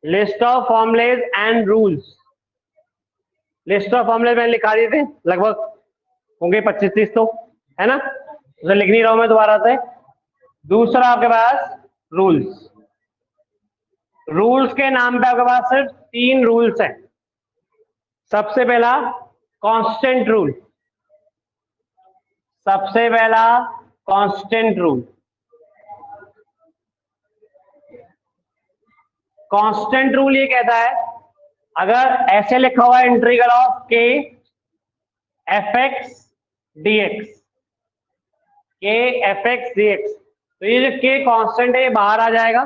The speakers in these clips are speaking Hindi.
List of formulas and rules. List of formulas मैंने लिखा दिए थे, लगभग होंगे 25-30 तो, है ना, उसे लिख नहीं रहा हूं मैं दोबारा से। दूसरा आपके पास रूल्स। रूल्स के नाम पे आपके पास सिर्फ 3 रूल्स हैं। सबसे पहला कांस्टेंट रूल, सबसे पहला कांस्टेंट रूल। कांस्टेंट रूल ये कहता है, अगर ऐसे लिखा हुआ है इंटीग्रल ऑफ के एफ एक्स डी एक्स, के एफ एक्स डी एक्स, तो ये जो के कांस्टेंट है ये बाहर आ जाएगा,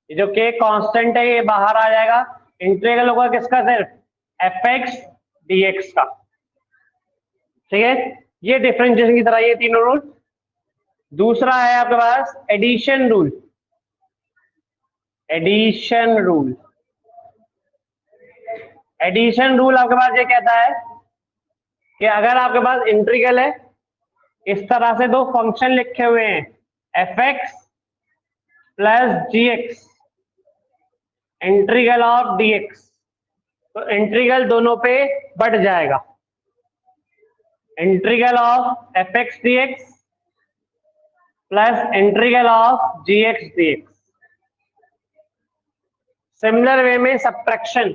ये जो के कांस्टेंट है ये बाहर आ जाएगा। इंटीग्रल होगा किसका? सिर्फ एफ एक्स डी एक्स का। ठीक है, ये डिफरेंशिएशन की तरह ये तीनों रूल। दूसरा है आपके पास addition rule. Addition rule, addition rule आपके पास ये कहता है कि अगर आपके पास इंटीग्रल है, इस तरह से दो फंक्शन लिखे हुए हैं F X plus G X, integral of D X, तो इंटीग्रल दोनों पे बढ़ जाएगा। Integral of F x D x plus integral of ji x D X. Similar way में subtraction,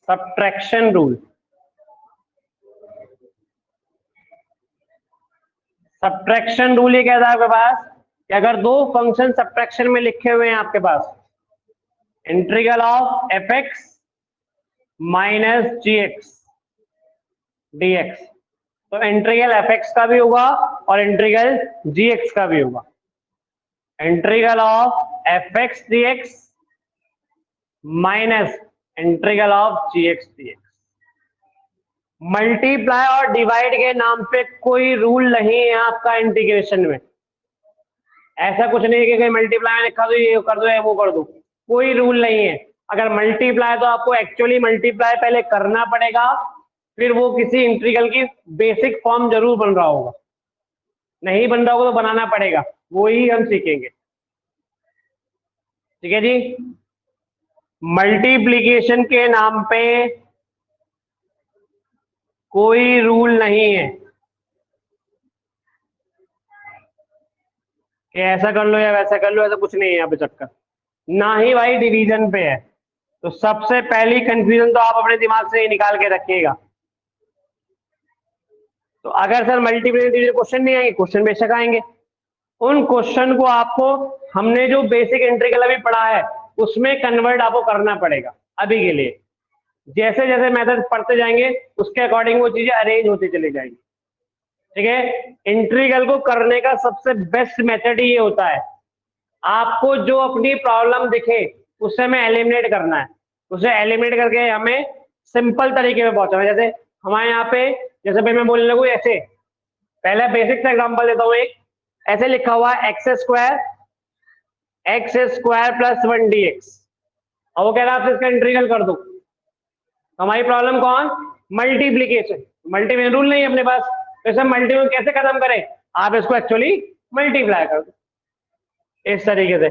subtraction rule. Subtraction rule ये कहता है आपके पास कि अगर दो फंक्शन सब्ट्रैक्शन में लिखे हुए हैं आपके पास, integral of F X minus G x D X, तो इंटीग्रल एफ एक्स का भी होगा और इंटीग्रल जी एक्स का भी होगा। Integral of F x D x minus integral of ji x D x. Multiply और डिवाइड के नाम पे कोई रूल नहीं है आपका इंटीग्रेशन में। ऐसा कुछ नहीं है कि मल्टीप्लाई में लिखा दो ये कर दो या वो कर दो, कोई रूल नहीं है। अगर मल्टीप्लाई तो आपको एक्चुअली मल्टीप्लाई पहले करना पड़ेगा, फिर वो किसी इंटीग्रल की बेसिक फॉर्म जरूर बन रहा होगा, नहीं बन रहा होगा तो बनाना पड़ेगा, वो ही हम सीखेंगे। ठीक है जी, मल्टीप्लीकेशन के नाम पे कोई रूल नहीं है कि ऐसा कर लो या वैसा कर लो, ऐसा कुछ नहीं है यहाँ पे चक्कर। ना ही भाई डिवीजन पे है। तो सबसे पहली कंफ्यूजन तो आप अपने दिमाग से ही निकाल के रखिएगा। तो अगर सर मल्टीप्लिकेशन क्वेश्चन नहीं आएंगे, क्वेश्चन बेशक आएंगे, उन क्वेश्चन को आपको हमने जो बेसिक इंटीग्रल अभी पढ़ा है उसमें कन्वर्ट आपको करना पड़ेगा अभी के लिए। जैसे जैसे मेथड पढ़ते जाएंगे उसके अकॉर्डिंग वो चीजें अरेंज होती चली जाएंगी। ठीक है, इंटीग्रल को करने का सबसे बेस्ट मेथड ही ये होता है, आपको जो अपनी प्रॉब्लम दिखे उसे हमें एलिमिनेट करना है, उसे एलिमिनेट करके हमें सिंपल तरीके में पहुंचना है। जैसे हमारे यहाँ पे, जैसे भाई मैं बोलने लगूँ ऐसे, पहले बेसिक सा एग्जांपल देता हूँ एक। ऐसे लिखा हुआ है x square plus 1 D x, और वो कह रहा है आप इसका इंटीग्रल कर दो। हमारी प्रॉब्लम कौन? मल्टीप्लीकेशन। मल्टीप्लिकेशन रूल नहीं है अपने पास, तो इसे मल्टीप्लिकेशन कैसे खत्म करें? आप इसको एक्चुअली मल्टीप्लाई कर दो इस तरीके से,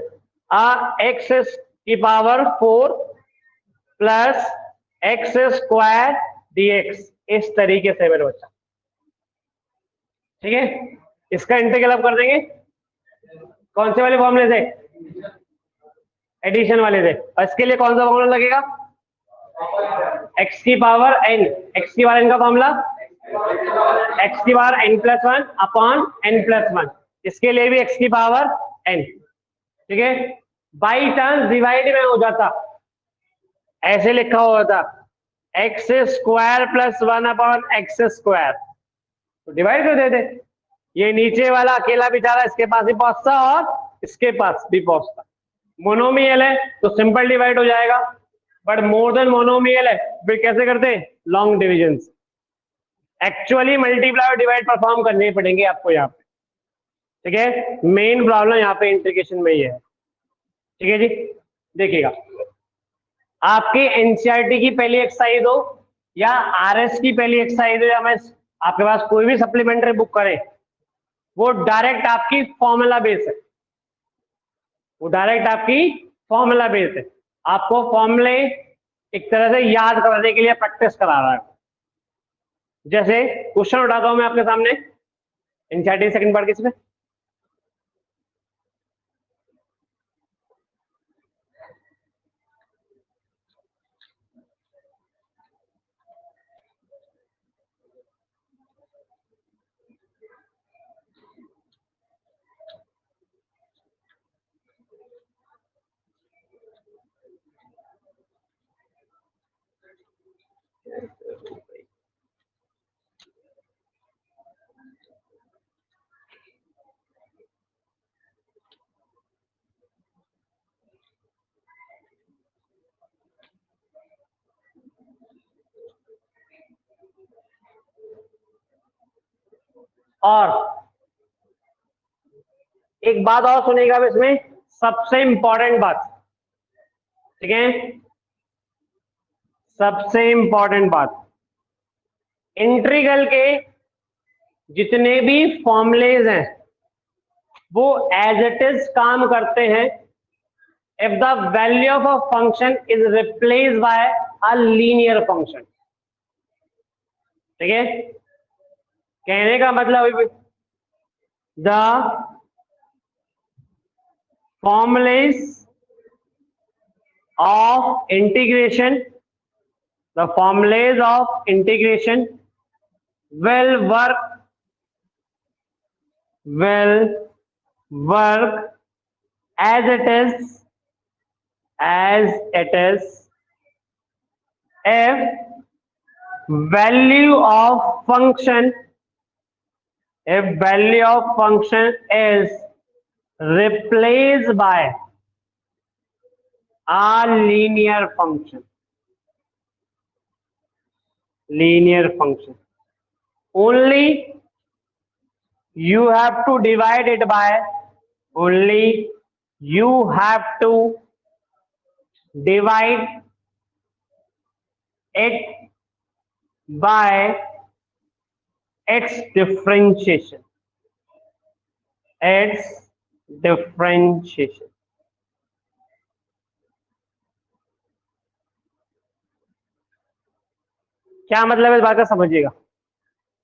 एक्स की power 4 plus x square d x, इस तरीके से मेरे बच्चा। ठीक है, इसका इंटीग्रल अब कर देंगे कौन से वाले फॉर्मूले से? एडिशन वाले से। और इसके लिए कौन सा फॉर्मूला लगेगा? एक्स की पावर एन, एक्स की पावर एन का फॉर्मूला एक्स की power n plus 1 upon n plus 1, इसके लिए भी एक्स की पावर एन। ठीक है, बाई चांस डिवाइड में हो जाता, ऐसे लिखा हुआ था x square plus 1 upon x square, तो डिवाइड कर देते, ये नीचे वाला अकेला बेचारा इसके पास ही पहुंचता और इसके पास भी पहुंचता। मोनोमियल है तो सिंपल डिवाइड हो जाएगा, बट मोर देन मोनोमियल है फिर कैसे करते? Long division. एक्चुअली मल्टीप्लाई और डिवाइड परफॉर्म करने पड़ेंगे आपको यहाँ पे। ठीक है, मेन प्रॉब्लम यहाँ पे इंटीग्रेशन में ही है। ठीक है जी, देखिएगा, आपकी एनसीईआरटी की पहली एक्सरसाइज हो या आरएस की पहली एक्सरसाइज हो, या मैं आपके पास कोई भी सप्लीमेंट्री बुक करें, वो डायरेक्ट आपकी फॉर्मूला बेस है, वो डायरेक्ट आपकी फॉर्मूला बेस्ड है, आपको फॉर्मूले एक तरह से याद कराने के लिए प्रैक्टिस करा रहा है। जैसे क्वेश्चन उठाता हूं मैं आपके सामने एनसीईआरटी सेकंड पार्ट किसमें, और एक बात और सुनेगा अब इसमें, सबसे इंपॉर्टेंट बात, ठीक है, सबसे इंपॉर्टेंट बात, इंटीग्रल के जितने भी फॉर्मूलेज हैं वो एज इट इज काम करते हैं if the value of a function is replaced by a linear function। ठीक है, कहने का मतलब the formulas of integration, the formulas of integration will work as it is if value of function is replaced by a linear function, only you have to divide it by, divide it by its differentiation, क्या मतलब है इस बात का समझिएगा।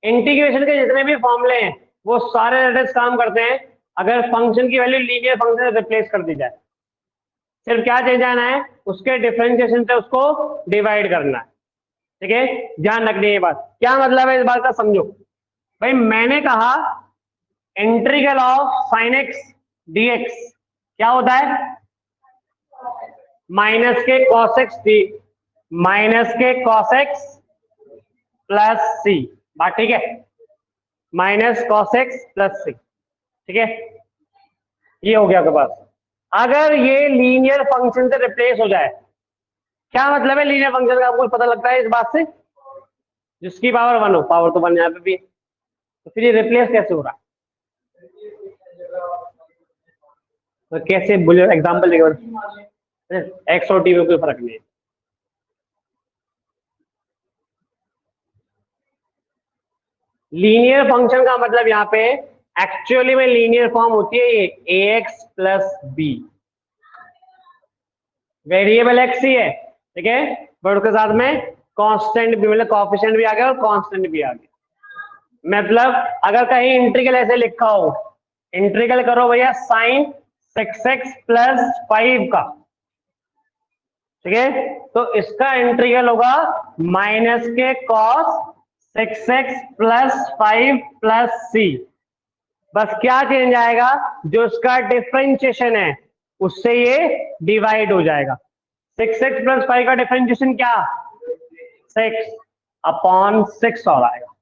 इंटीग्रेशन के जितने भी फॉर्मूले हैं वो सारे एट काम करते हैं अगर फंक्शन की वैल्यू लीनियर फंक्शन से रिप्लेस कर दी जाए, सिर्फ क्या चेंज आना है, उसके डिफरेंशिएशन से उसको डिवाइड करना है। ठीक है, ध्यान रखनी है ये बात। क्या मतलब है इस बात का समझो भाई, मैंने कहा integral of sine x dx क्या होता है, माइनस के कॉस एक्स डी, माइनस के कॉस एक्स प्लस सी, बात ठीक है, माइनस कॉस एक्स प्लस सी। ठीक है, ये हो गया आपके पास। अगर ये लीनियर फंक्शन से रिप्लेस हो जाए, क्या मतलब है लीनियर फंक्शन का, आपको पता लगता है इस बात से, जिसकी पावर 1 हो, पावर तो 1 यहाँ पे भी है, तो फिर ये रिप्लेस कैसे हो रहा है, तो कैसे बोलो एग्जाम्पल देगा, एक्स और टी में कोई फर्क नहीं है। लीनियर फंक्शन का मतलब यहाँ पे एक्चुअली में लीनियर फॉर्म होती है ये A X plus B, variable X ही है, ठीक है, बट उसके साथ में कांस्टेंट भी, मतलब कोएफिशिएंट भी आ गया और कांस्टेंट भी आ गया। मतलब अगर कहीं इंटीग्रल ऐसे लिखा हो, इंटीग्रल करो भैया साइन 6x प्लस 5 का, ठीक है, तो इसका इंटीग्रल होगा माइनस के कॉस 6x प्लस 5 प्लस सी। बस क्या चेंज आएगा, जो इसका डिफरेंशिएशन है उससे ये डिवाइड हो जाएगा। 6x प्लस 5 का डिफरेंशिएशन क्या, 6/6 और आएगा।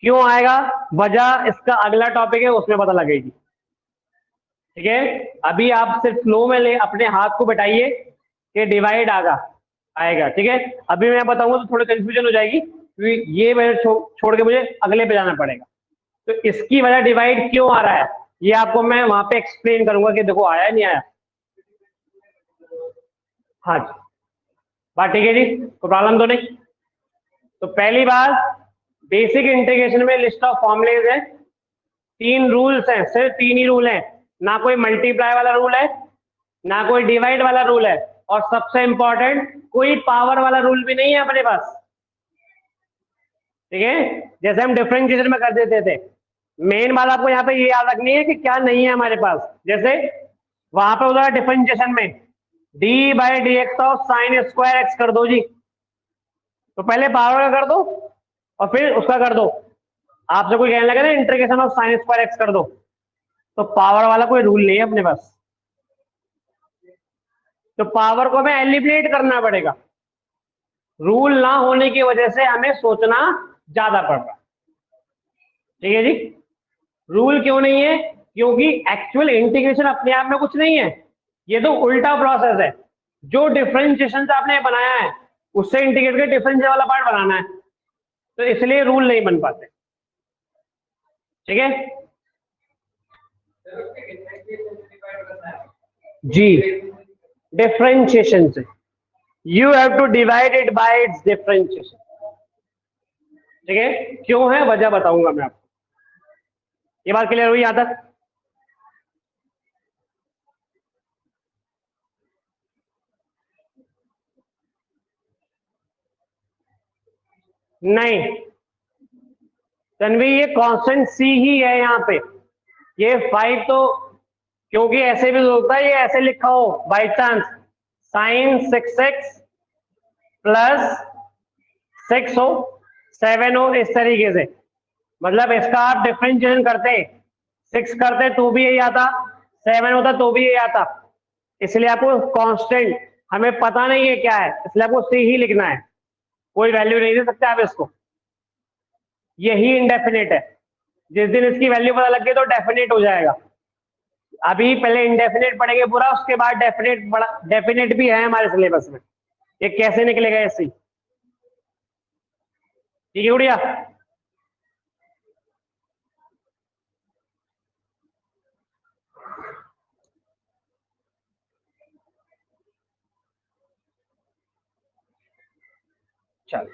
क्यों आएगा, वजह इसका अगला टॉपिक है उसमें पता लगेगी। ठीक है, अभी आप सिर्फ फ्लो में ले अपने हाथ को बैठाइए कि डिवाइड आएगा। ठीक है, अभी मैं बताऊंगा तो थोड़ी कंफ्यूजन हो जाएगी, क्योंकि ये मैंने छोड़ के मुझे अगले पे जाना पड़ेगा। तो इसकी वजह डिवाइड क्यों आ रहा है ये आपको मैं वहां पे एक्सप्लेन करूंगा कि देखो आया नहीं आया। हाँ जी, बात ठीक है जी, कोई प्रॉब्लम तो नहीं। तो पहली बात, बेसिक इंटीग्रेशन में लिस्ट ऑफ फॉर्मुलेज है, 3 रूल्स हैं, सिर्फ 3 ही रूल हैं, ना कोई मल्टीप्लाई वाला रूल है, ना कोई डिवाइड वाला रूल है, और सबसे इंपॉर्टेंट कोई पावर वाला रूल भी नहीं है अपने पास। ठीक है, जैसे हम डिफरेंशिएशन में कर देते थे, मेन बात आपको यहाँ पे ये याद रखनी है कि क्या नहीं है हमारे पास। जैसे वहां पे उधर डिफरेंशिएशन में D by D x of sine square x कर दो जी, तो पहले पावर का कर दो और फिर उसका कर दो। आपसे कोई कहने लगे ना integration of sine square x कर दो, तो पावर वाला कोई रूल नहीं है अपने पास, तो पावर को हमें एलिमिनेट करना पड़ेगा। रूल ना होने की वजह से हमें सोचना ज्यादा पड़ रहा है। ठीक है जी, रूल क्यों नहीं है? क्योंकि एक्चुअल इंटीग्रेशन अपने आप में कुछ नहीं है, ये तो उल्टा प्रोसेस है। जो डिफरेंशिएशन आपने बनाया है उससे इंटीग्रेट कर डिफरेंशियल वाला पार्ट बनाना है, तो इसलिए रूल नहीं बन पाते। ठीक है जी, डिफरेंशिएशन से you have to divide it by its differentiation. ठीक है, क्यों है वजह बताऊंगा मैं आपको। ये बात क्लियर हुई यहां तक? नहीं तन्वी, ये कांस्टेंट सी ही है यहाँ पे। ये 5 तो क्योंकि ऐसे भी होता है, ये ऐसे लिखा हो by chance sign 6x plus 6 हो 7 हो, इस तरीके से, मतलब इसका आप डिफरेंशिएशन करते 6 करते तो भी यही आता, 7 होता तो भी यही आता। इसलिए आपको कांस्टेंट हमें पता नहीं है क्या है, इसलिए आपको सी ही लिखना है, कोई वैल्यू नहीं दे सकते आप इसको। यही इंडेफिनिट है, जिस दिन इसकी वैल्यू पता लग गई तो डेफिनेट हो जाएगा। अभी पहले इंडेफिनेट पढ़ेंगे पूरा, उसके बाद डेफिनेट बड़ा डेफिनेट भी है हमारे सिलेबस में, ये कैसे निकलेगा ऐसे ही। ठीक है गुड़िया? चल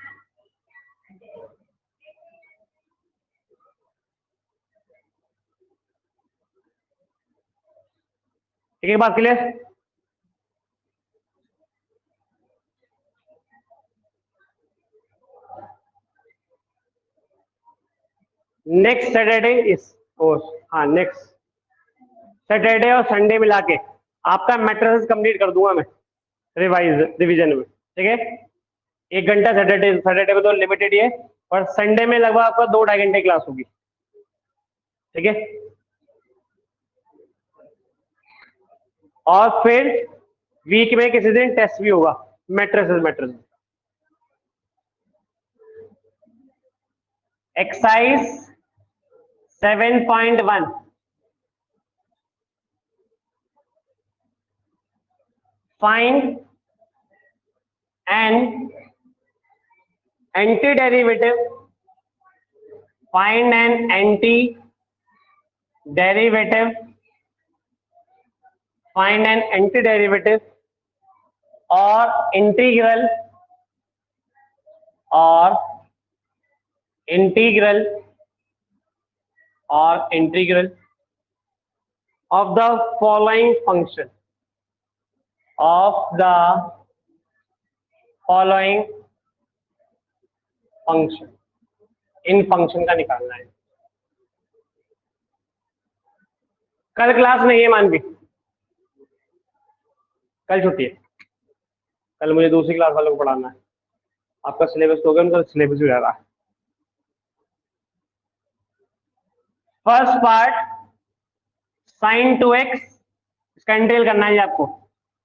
ठीक है, बात क्लियर? नेक्स्ट सैटरडे इस हाँ नेक्स्ट सैटरडे और संडे मिला के आपका मैट्रिसेस कंप्लीट कर दूंगा मैं रिवाइज रिवीजन में। ठीक है, 1 घंटा सैटरडे सैटरडे में तो लिमिटेड ही है, और संडे में लगभग आपका 2-2.5 घंटे क्लास होगी। ठीक है, और फिर वीक में किसी दिन टेस्ट भी होगा matrices matrices. Exercise 7.1 find an antiderivative, find an antiderivative, find an antiderivative or integral or integral or integral of the following function, of the following function, in function का निकालना है। कल क्लास नहीं है मानवी, कल छुट्टी है, कल मुझे दूसरी क्लास वालों को पढ़ाना है। आपका सिलेबस तो हो गया, उनका सिलेबस भी रह रहा है। फर्स्ट पार्ट साइन 2x, इसका इंटीग्रल करना है आपको,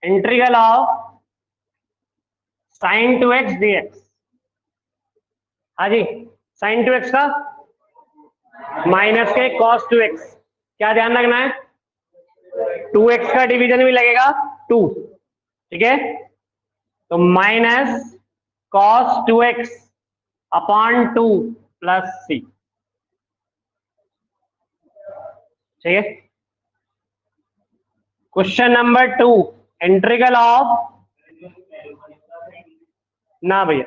integral of sign 2x dx। हाँ जी, साइन 2x का माइनस के कॉस 2x, क्या ध्यान रखना है, 2x का डिवीजन भी लगेगा 2। ठीक है, तो minus cos 2x upon 2 plus c। ठीक है, क्वेश्चन नंबर 2, इंटीग्रल ऑफ, ना भैया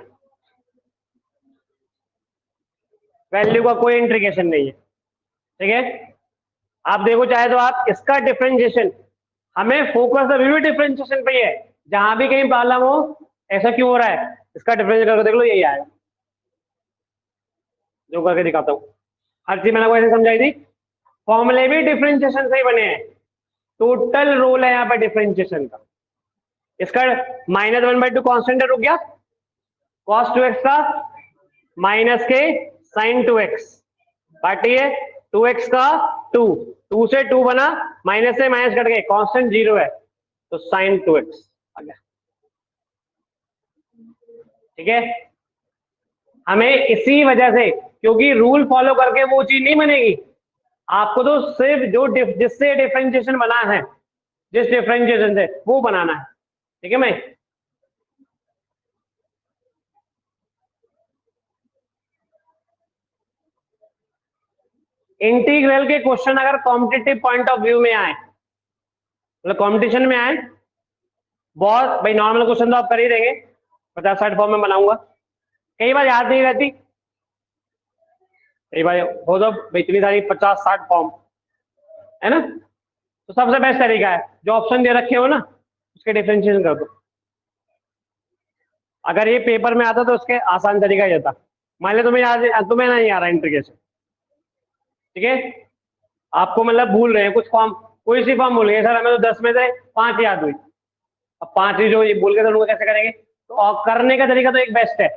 वैल्यू का कोई इंटीग्रेशन नहीं है। ठीक है, आप देखो चाहे तो आप इसका डिफरेंशिएशन हमें फोकस अभी भी डिफरेंशिएशन पे ही है, जहां भी कहीं प्रॉब्लम हो ऐसा क्यों हो रहा है, इसका डिफरेंशिएट करके देख लो, यही आएगा। जो करके दिखाता हूँ, हर चीज मैंने आपको ऐसे समझाई थी। फॉर्मूले भी डिफरेंशिएशन से ही बने हैं, टोटल रोल है यहाँ पे डिफरेंशिएशन का। इसका -1/2 कॉन्स्टेंट रुक गया, cos 2x का माइनस के sin 2x, पार्टी है 2x का 2 से 2 बना, माइनस से माइनस कट गए, कांस्टेंट 0 है, तो sin 2x आ गया। ठीक है, हमें इसी वजह से, क्योंकि रूल फॉलो करके वो चीज नहीं बनेगी, आपको तो सिर्फ जो जिससे डिफरेंशिएशन बना है, जिस डिफरेंशिएशन से वो बनाना है। ठीक है, मैं इंटीग्रल के क्वेश्चन अगर कॉम्पिटिटिव पॉइंट ऑफ व्यू में आए, मतलब कंपटीशन में आए, बहुत भाई नॉर्मल क्वेश्चन तो आप कर ही देंगे, 50-60 फॉर्म में बनाऊंगा, कई बार याद नहीं रहती, कई बार हो तो भाई इतनी सारी 50-60 फॉर्म है ना, तो सबसे बेस्ट तरीका है जो ऑप्शन दे रखे हो ना, उसके डिफरेंशिएशन कर दो। अगर ये पेपर में आता तो उसके आसान तरीका ये था, मान लो तुम्हें नहीं आ रहा इंटीग्रेशन, ठीक है, आपको मतलब भूल रहे हैं कुछ फॉर्म, कोई सी फॉर्म भूल गए सर, हमें तो 10 में से 5 याद हुई, अब 5 ही जो ये भूल गए तो उनको कैसे करेंगे, तो करने का तरीका तो एक बेस्ट है,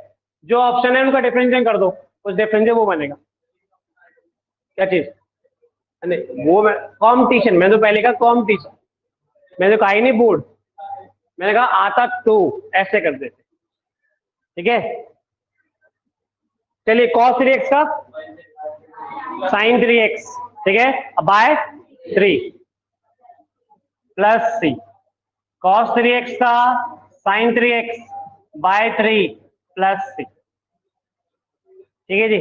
जो ऑप्शन है उनका डिफरेंशिएशन कर दो, उस डिफरेंशिएशन वो बनेगा। क्या चीज, नहीं वो कॉम्पिटिशन, मैं तो पहले कहा कॉम्पिटिशन, मैंने कहा ही नहीं बोर्ड, मैंने कहा आता तो ऐसे कर देते। ठीक है, चलिए cos 3x का sin 3x, ठीक है, बाय 3 प्लस सी, cos 3x का sin 3x बाय 3 प्लस सी। ठीक है जी,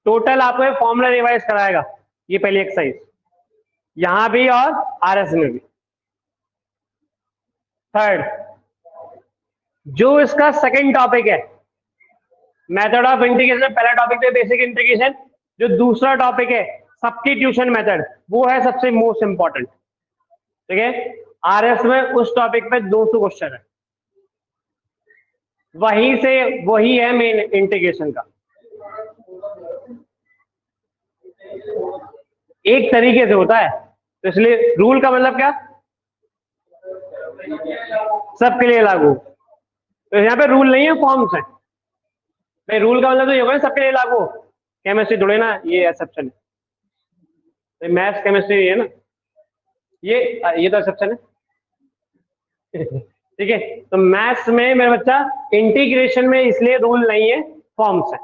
टोटल आपको ये फॉर्मूला रिवाइज कराएगा, ये पहली एक्सरसाइज यहां भी और आरएस में भी। थर्ड, जो इसका सेकंड टॉपिक है मेथड ऑफ इंटीग्रेशन, पहला टॉपिक है बेसिक इंटीग्रेशन, जो दूसरा टॉपिक है सब्स्टिट्यूशन मेथड, वो है सबसे मोस्ट इंपॉर्टेंट। ठीक है, आरएस में उस टॉपिक पे 200 क्वेश्चन है, वही है मेन इंटीग्रेशन का, एक तरीके से होता है, तो इसलिए रूल का मतलब क्या, सबके लिए लागू, तो यहाँ पे रूल नहीं है, फॉर्म्स है भाई, रूल का मतलब तो ये होगा सबके लिए लागू, केमिस्ट्री थोड़े ना ये एक्सेप्शन है, मैथ्स केमिस्ट्री है ना, ये तो एक्सेप्शन है। ठीक है, तो मैथ्स में मेरा बच्चा इंटीग्रेशन में इसलिए रूल नहीं है, फॉर्म्स है।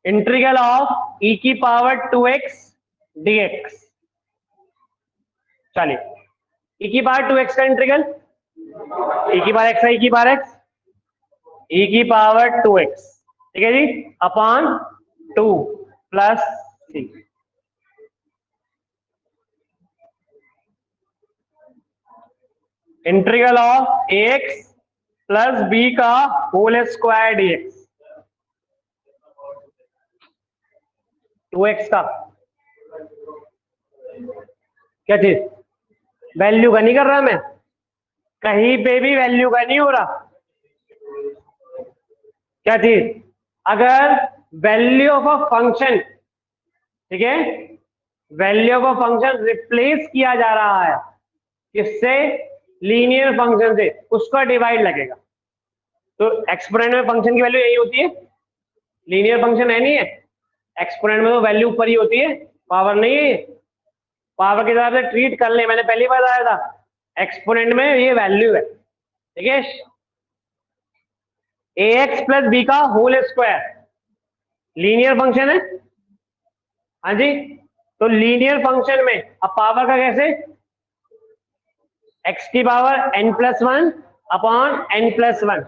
इंटीग्रल ऑफ e की पावर 2x dx, चलिए e की पावर 2x का इंटीग्रल, e की पावर x है, e की पावर x, e की पावर 2x, ठीक है जी, upon 2 plus C. Integral of ax plus b का होल स्क्वायर dx, 2x का क्या चीज, वैल्यू का नहीं कर रहा मैं, कहीं पे भी वैल्यू का नहीं हो रहा, क्या चीज, अगर वैल्यू ऑफ अ फंक्शन, ठीक है, value of a function replace किया जा रहा है किससे, लीनियर फंक्शन से, उसका डिवाइड लगेगा, तो एक्सपोनेंट में फंक्शन की वैल्यू यही होती है, लीनियर फंक्शन है नहीं है, एक्सपोनेंट में तो वैल्यू ऊपर ही होती है, पावर नहीं है, पावर के हिसाब से ट्रीट कर ले, मैंने पहली बार बताया था, एक्सपोनेंट में ये वैल्यू है, ठीक है, ax प्लस बी का होल स्क्वायर लीनियर फंक्शन है, हाँ जी, तो लीनियर फंक्शन में अब पावर का कैसे, x की power n+1 upon n+1,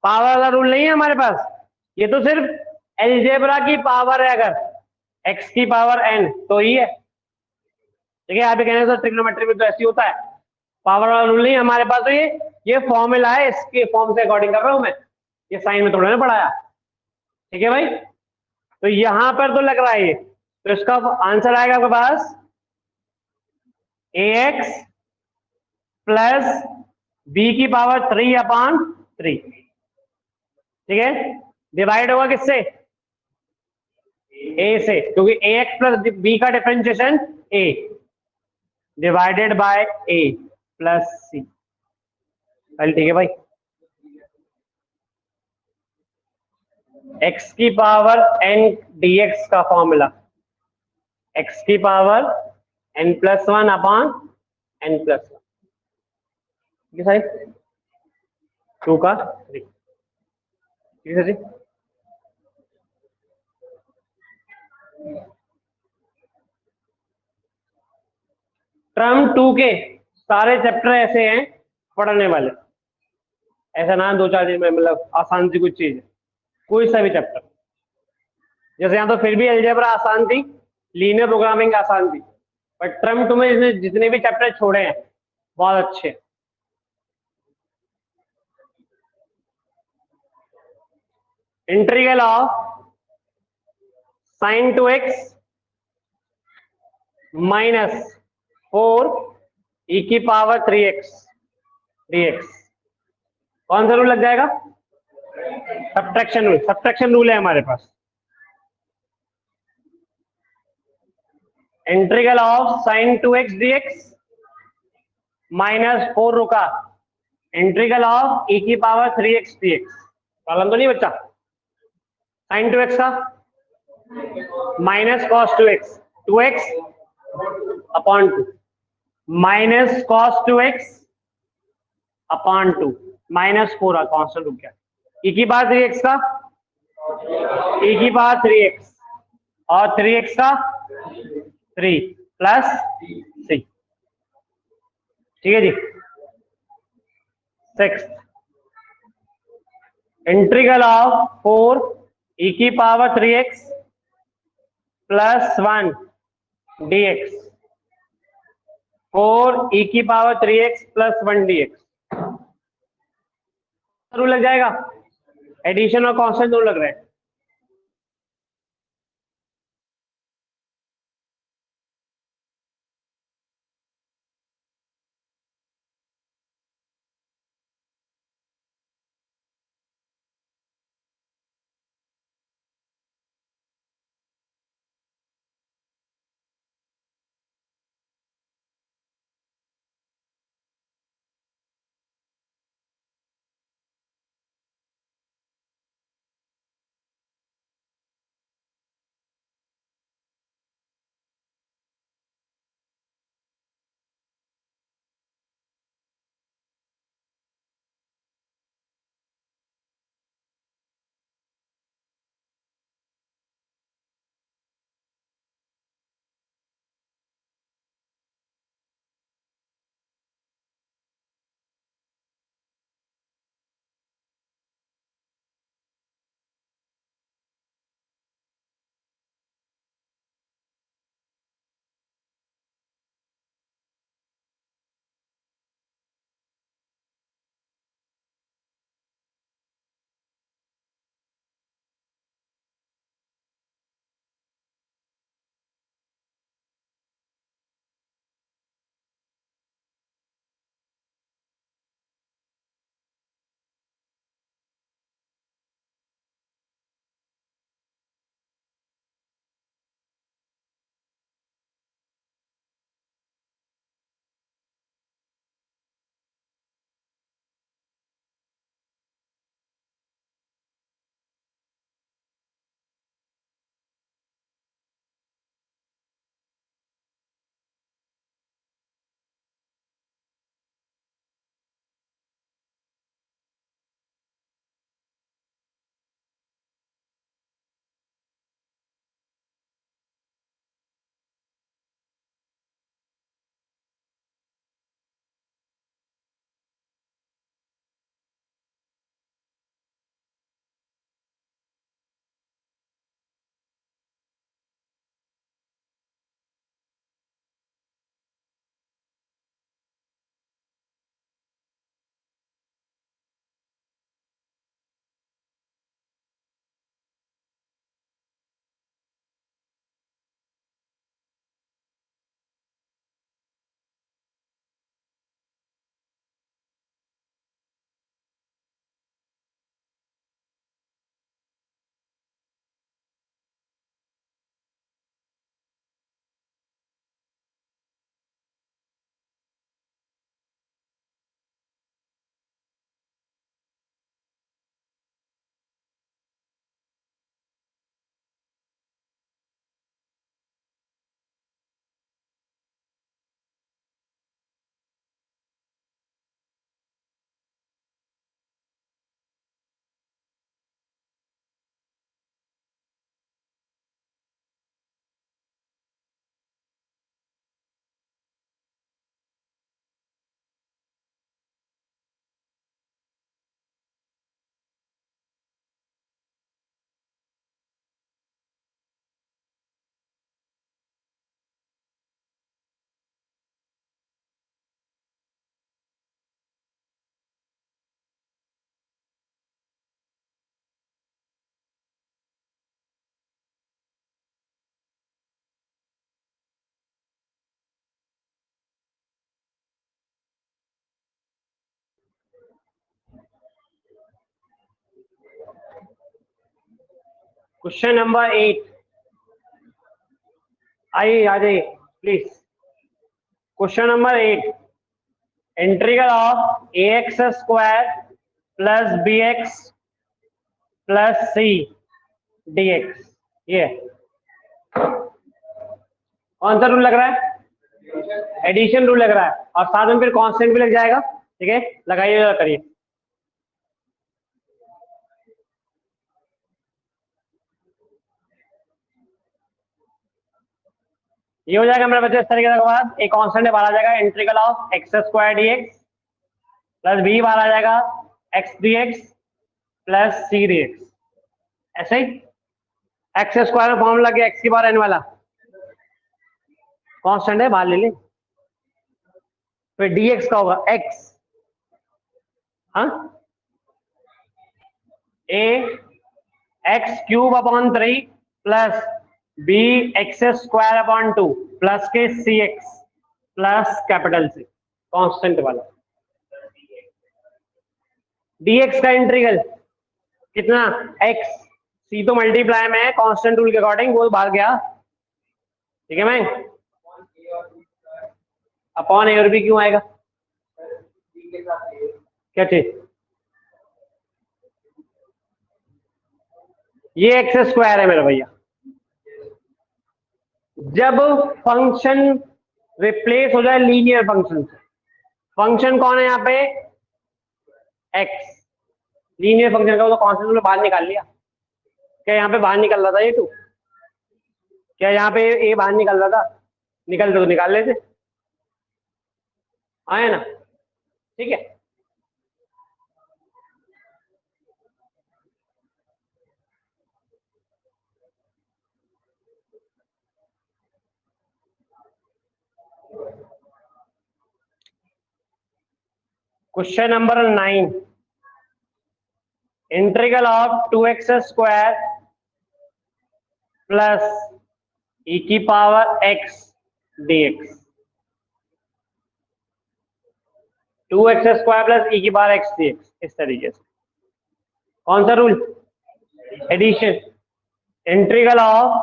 power वाला रूल नहीं है हमारे पास, ये तो सिर्फ एलजेब्रा की पावर है, अगर x की पावर n तो ही है, ठीक है, आप कहने से ट्रिग्नोमेट्री में तो ऐसे होता है, पावर वाला रूल नहीं है हमारे पास, तो ये फॉर्मूला है, इसके फॉर्म से अकॉर्डिंग कर रहा हूं मैं, ये साइन में थोड़ा ना पढ़ाया, ठीक है भाई, तो यहां पर तो लग रहा है ये, तो इसका आंसर आएगा आपके पास ax प्लस b की पावर 3/3, ठीक है। डिवाइड होगा किससे? a से, क्योंकि ax प्लस b का differentiation a divided by a plus c। चल ठीक है भाई। x की पावर n dx का फॉर्मूला, x की पावर n+1/n+1, ठीक है साहब, 2 का 3, ठीक है जी। टर्म 2 के सारे चैप्टर ऐसे हैं पढ़ने वाले, ऐसा ना 2-4 दिन में, मतलब आसान सी कुछ चीज है, कोई सा भी चैप्टर। जैसे यहाँ तो फिर भी अलजेब्रा आसान थी, लीनियर प्रोग्रामिंग आसान थी, बट टर्म 2 में जितने भी चैप्टर छोड़े हैं बहुत अच्छे हैं। Integral of sin 2x -4 e की पावर 3x dx, कौन सा रूल लग जाएगा? सब्ट्रैक्शन रूल है हमारे पास। Integral of sin 2x dx -4 रुका, इंटीग्रल ऑफ e की पावर 3x dx, प्रॉब्लम तो नहीं बच्चा? sin 2x का minus cos 2x, 2x upon 2 minus cos 2x upon 2 -4 constant रुक गया, e की पावर 3x का, e की पावर 3x और 3x का 3 प्लस 3, ठीक है जी। 6 इंटीग्रल ऑफ 4 e की power 3x plus 1 dx, 4 e की power 3x plus 1 dx, rule लग जाएगा? एडिशन और कांस्टेंट रूल लग रहा है। क्वेश्चन नंबर 8, आइए आ जाइए please. Question number 8, integral of a x square plus B x plus c d x. ये कौन सा रूल लग रहा है? एडिशन रूल लग रहा है, और साथ में फिर कांस्टेंट भी लग जाएगा। ठीक है, लगाइए करिए। ये हो जाएगा मेरे बच्चे इस तरीके के बाद एक कांस्टेंट बाहर आ जाएगा, integral of x square d x plus b बाहर आ जाएगा x D x plus c d x. ऐसे ही एक्स स्क्वायर में फॉर्मूला गया एक्स की बार एन वाला कांस्टेंट है, बाहर ले ले। फिर डी एक्स का होगा एक्स, हाँ, A X cube upon 3 plus B X square upon 2 plus के C X plus capital C, constant वाला। dx का इंटीग्रल कितना? x, c तो मल्टीप्लाई में है कांस्टेंट रूल के अकॉर्डिंग, वो बाहर गया। ठीक है मैं, अपॉन ए और बी क्यों आएगा? क्या चीज? ये एक्स स्क्वायर है मेरा भैया। जब फंक्शन रिप्लेस हो जाए लीनियर फंक्शन से, फंक्शन कौन है यहाँ पे? एक्स। लीनियर फंक्शन का वो तो कांस्टेंट में बाहर निकाल लिया। क्या यहाँ पे बाहर निकल रहा था ये टू? क्या यहाँ पे ए बाहर निकल रहा था? निकलते तो निकाल लेते, आए ना? ठीक है, question number 9, integral of 2x square plus e की power x dx। 2x square plus e की पावर x dx, इस तरीके से। कौन सा rule? Addition. Integral of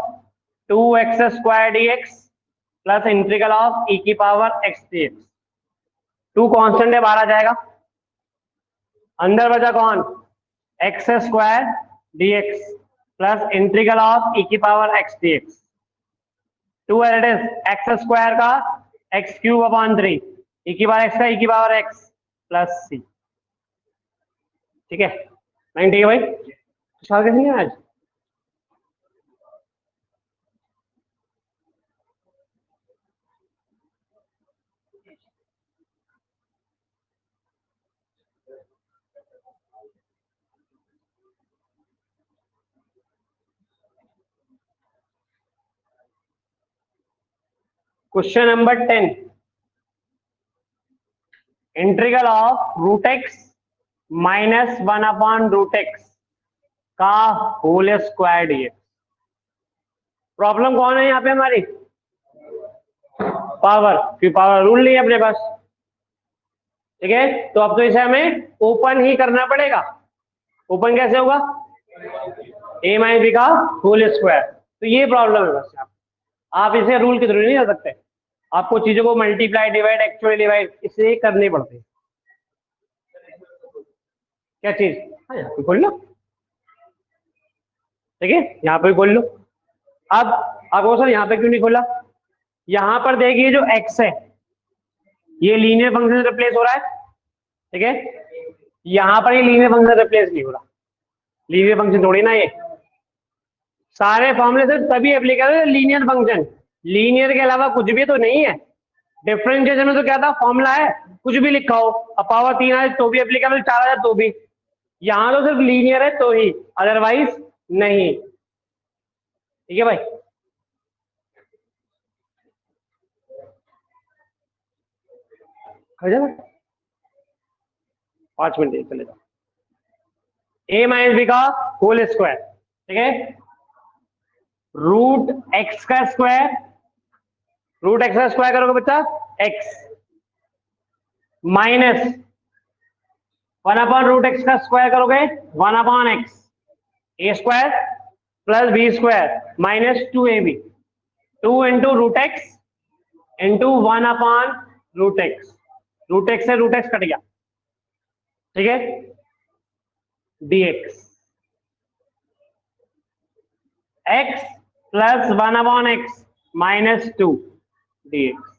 2x square dx plus integral of e की पावर x dx। 2 कांस्टेंट है, बाहर आ जाएगा। अंदर बचा कौन? X square dx plus integral of e की power x dx। 2 it is x square का एक्स क्यूब अपॉन 3, e की पावर x का e की पावर x प्लस c। ठीक है, नहीं ठीक है भाई? सवाल कैसे नहीं है आज? Question number 10, integral of root x minus 1 upon root x का होल स्क्वायर डीएक्स। प्रॉब्लम कौन है यहाँ पे हमारी? पावर, क्योंकि पावर रूल नहीं है अपने पास। ठीक है, तो अब तो इसे हमें ओपन ही करना पड़ेगा। ओपन कैसे होगा? ए माइनस बी का होल स्क्वायर। तो ये प्रॉब्लम है बस। आप इसे रूल के थ्रू नहीं कर सकते, आपको चीजों को मल्टीप्लाई डिवाइड एक्चुअली डिवाइड इसे करनी पड़ती है। क्या चीज? हाँ, यहाँ पे खोल लो। ठीक है, यहाँ पे खोल लो। अब आपको सर यहाँ पे क्यों नहीं खोला? यहाँ पर देखिए जो x है ये लीनियर फंक्शन से रिप्लेस हो रहा है। ठीक है, यहाँ पर ये लीनियर फंक्शन रिप्लेस नहीं हो रहा। लीनियर फंक्शन थोड़ी ना ये, सारे फॉर्मूले से तभी एप्लीकेबल है लीनियर फंक्शन। लीनियर के अलावा कुछ भी तो नहीं है। डिफरेंशिएशन में तो क्या था? फॉर्मूला है, कुछ भी लिखा हो, अब पावर 3 आए तो भी एप्लीकेबल, 4 आए तो भी। यहाँ तो सिर्फ लीनियर है तो ही, अदरवाइज नहीं। ठीक है भाई? खा जाओ, 5 मिनट चले जाओ। ए माइनस बी का होल स्क्वायर, ठीक है, रूट एक्स का स्क्वायर, रूट एक्स का स्क्वायर करोगे बच्चा X, minus 1 upon root x का स्क्वायर करोगे 1 upon X, A square plus B square minus 2ab, 2 into root X into 1 upon root X, root X से रूट एक्स कट गया, ठीक है, dx, x plus 1 upon X minus 2 dx।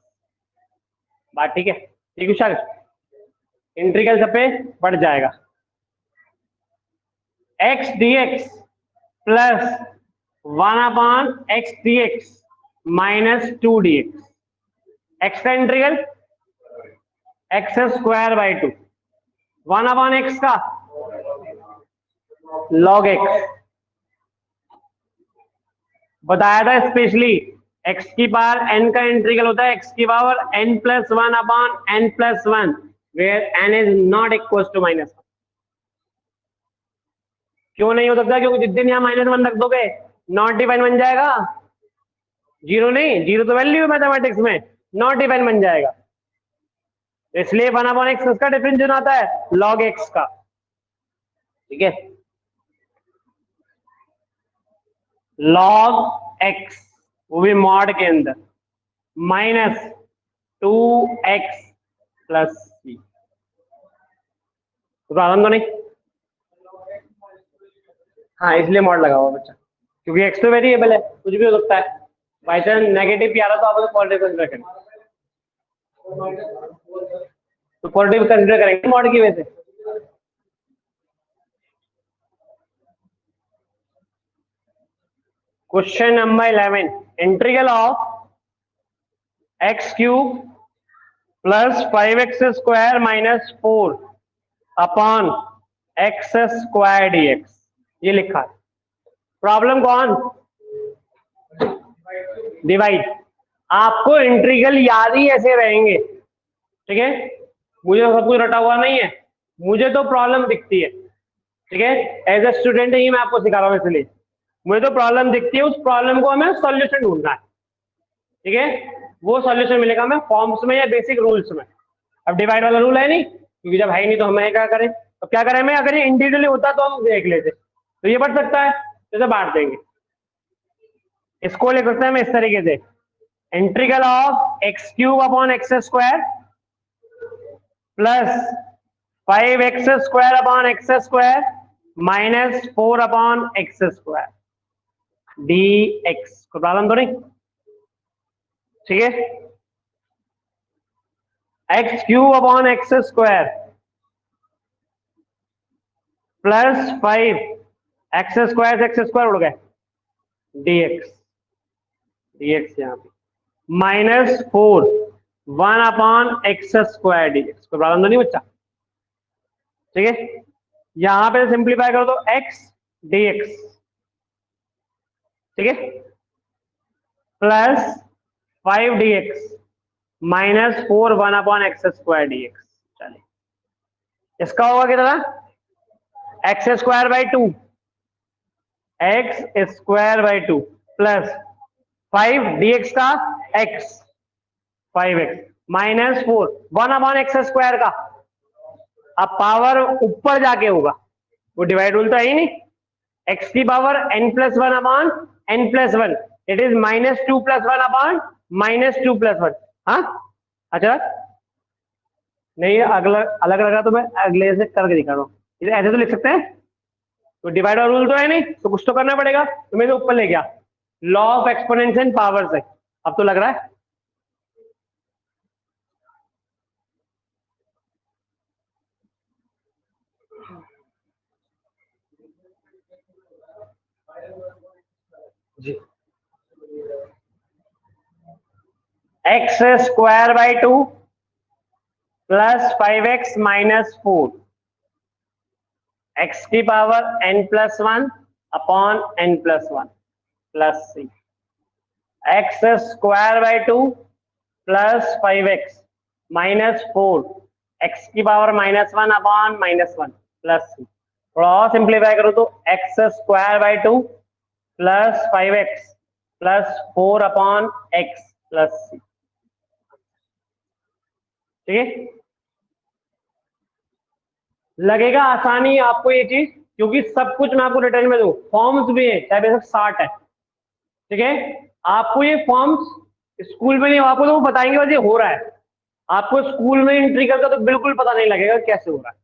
बात ठीक है, ठीक है सर, इंटीग्रल सब पे बढ़ जाएगा, x dx plus 1 upon x dx minus 2 dx, x का integral x square by 2, 1 upon x का log x, बताया था स्पेशली x की पावर n का इंटीग्रल होता है x की power n plus 1 upon n plus 1 where n is not equal to -1। क्यों नहीं हो सकता? क्योंकि जिस दिन यहाँ -1 रख दोगे नॉट डिफाइन बन जाएगा, जीरो नहीं, जीरो तो वैल्यू है मैथमेटिक्स में, नॉट डिफाइन बन जाएगा, इसलिए 1 अपॉन एक्स का डिफरेंशियल आता है log x का, ठीक है, log x वो भी मॉड के अंदर माइनस 2x प्लस सी, प्रॉब्लम तो नहीं? हाँ इसलिए मॉड लगा हुआ बच्चा, क्योंकि x तो वेरिएबल है, कुछ भी हो सकता है, बाई चांस नेगेटिव भी आ रहा तो आप पॉजिटिव कंसिडर करें, तो पॉजिटिव कंसिडर करेंगे मॉड की वजह से। Question number 11, integral of x cube plus 5x square minus 4 upon x square dx, ये लिखा है। प्रॉब्लम कौन? डिवाइड। आपको इंटीग्रल याद ही ऐसे रहेंगे, ठीक है, मुझे सब कुछ रटा हुआ नहीं है, मुझे तो प्रॉब्लम दिखती है, ठीक है, एज ए स्टूडेंट ही मैं आपको सिखा रहा हूँ, इसलिए मुझे तो प्रॉब्लम दिखती है, उस प्रॉब्लम को हमें सॉल्यूशन ढूंढना है, ठीक है, वो सॉल्यूशन मिलेगा हमें फॉर्म्स में या बेसिक रूल्स में। अब डिवाइड वाला रूल है नहीं, क्योंकि जब है ही नहीं तो हमें क्या करें, तो क्या करें हमें, अगर ये इंडिविजुअली होता तो हम देख लेते, तो ये बढ़ सकता है, जैसे बांट देंगे, इसको लिख सकते हैं हम इस तरीके से, integral of x cube upon x square plus 5x square upon x square minus 4 upon x square dx। कोई प्रॉब्लम तो नहीं? ठीक है, x cube upon x square plus 5 x square से एक्स स्क्वायर उड़ गए dx, dx यहाँ पे minus 4 1 upon x square dx। कोई प्रॉब्लम तो नहीं बच्चा? ठीक है, यहां पे सिंप्लीफाई करो तो x dx, ठीक है, plus 5 dx minus 4 1 upon x square dx। चलिए इसका होगा कितना, x square by 2, x square by 2 plus 5 dx का x 5x minus 4 1 upon x square का, अब पावर ऊपर जाके होगा, वो डिवाइड रूल तो है ही नहीं, x की power n plus 1 upon n plus 1, it is minus 2 plus 1 upon minus 2 plus 1। हाँ अच्छा, नहीं अगला अलग लगा तो मैं अगले से करके दिखा रहा हूँ, ऐसे तो लिख सकते हैं, तो डिवाइड और रूल तो है नहीं, तो कुछ तो करना पड़ेगा, तो मैं ऊपर ले गया लॉ ऑफ एक्सपोनेंशियल पावर से, अब तो लग रहा है। जी, X square by 2 plus 5x minus 4 X की power n plus 1 upon n plus 1 plus C, X square by 2 plus 5x minus 4 X की power minus 1 upon minus 1 plus C, थोड़ा और सिंप्लीफाई करो तो X square by 2 plus 5x plus 4 upon X plus सी, ठीक है, लगेगा आसानी आपको ये चीज, क्योंकि सब कुछ मैं आपको रिटर्न में दूं, फॉर्म्स भी है, चाहे बेशक 60 है, ठीक है। आपको ये फॉर्म्स स्कूल में नहीं, आपको तो वो बताएंगे बस ये हो रहा है, आपको स्कूल में एंट्री करके तो बिल्कुल पता नहीं लगेगा कैसे हो रहा है,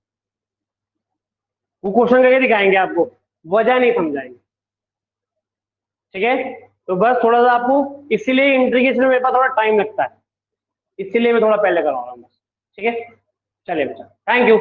वो क्वेश्चन करके दिखाएंगे आपको, वजह नहीं समझाएंगे, ठीक है। तो बस थोड़ा सा आपको, इसीलिए इंट्रीगेशन में मेरे पास थोड़ा टाइम लगता है, इसीलिए मैं थोड़ा पहले करवा रहा हूँ बस, ठीक है। चलिए बच्चा, थैंक यू।